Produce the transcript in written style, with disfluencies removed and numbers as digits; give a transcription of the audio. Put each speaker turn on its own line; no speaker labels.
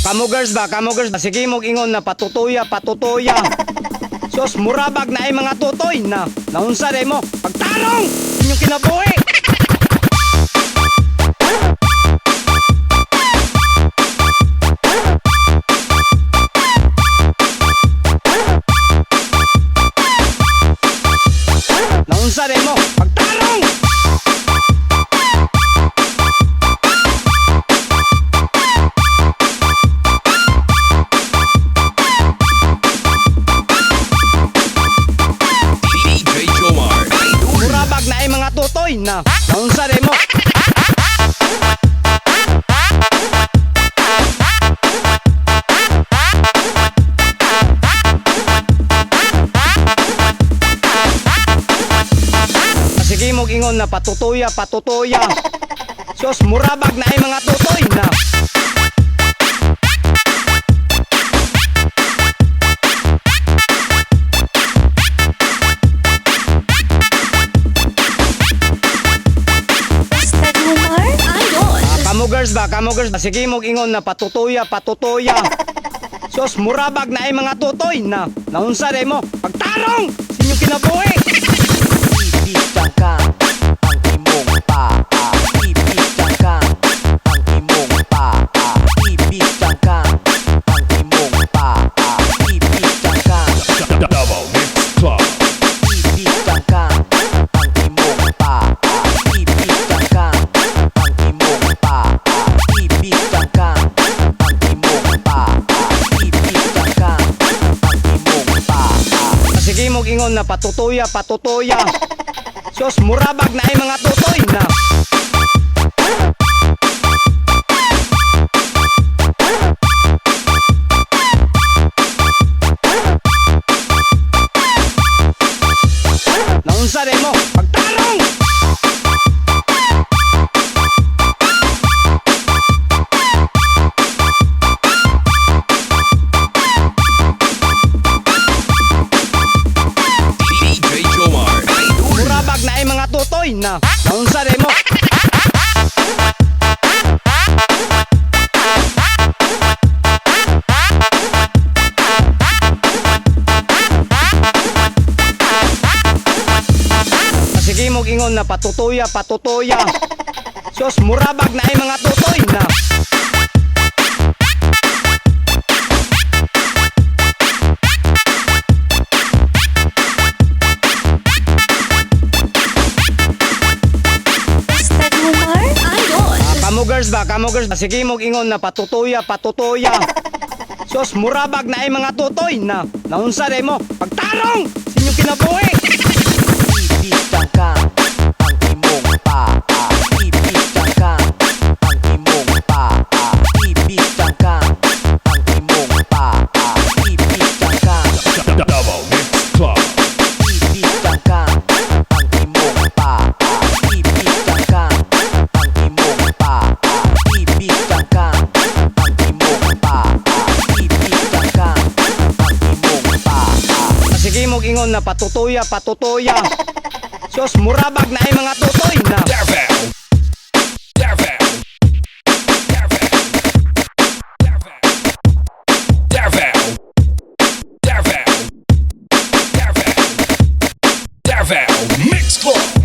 Kamugers ba? Sige mong ingon na patutuya. Sos murabag na ay mga tutoy na naunsa day mo pagtarong inyong kinabuhi. Naunsa day mo pagtarong. Murabag na ay mga tutoy na naunsa day mo. Sige mong ingon na patutuya. Sos murabag na ay mga tutoy na. Kamugers ba? Sige mong ingon na patutuya. Sos murabag na ay mga tutoy na naunsa day mo pagtarong sa inyong kinabuhi.
Ibigyan ka ang imong paa. Ibigyan ka ang imong paa. Ibigyan ka ang imong paa. Ibigyan ka.
Double Mix Club.
Ibigyan ka ang imong paa. Ibigyan ka ang imong paa. Ibigyan ka ang imong paa. Ibigyan ka ang imong paa.
Sige mong ingon na patutuya. Sos murabag na ay mga tutoy na. Naunsa day mo pagtarong.
DJ Jomar.
Murabag na ay mga tutoy na naunsa day mo. Sige mong ingon na patutuya. Sos murabag na ay mga tutoy na. Kamugers ba? Sige mong ingon na patutuya. Sos murabag na ay mga tutoy na naunsa day mo pagtarong sa inyong kinabuhi.
Ibigyan ka ang imong paa. Ibigyan ka ang imong paa. Ibigyan ka ang imong paa. Ibigyan ka.
Double Mix Club.
Ibigyan ka ang imong paa. Ibigyan ka ang imong paa. Ibigyan ka ang imong paa. Ibigyan ka ang imong paa.
Sige mong ingon na patutuya. Sos murabag na ay mga tutoy na.
Devil. Mix Club.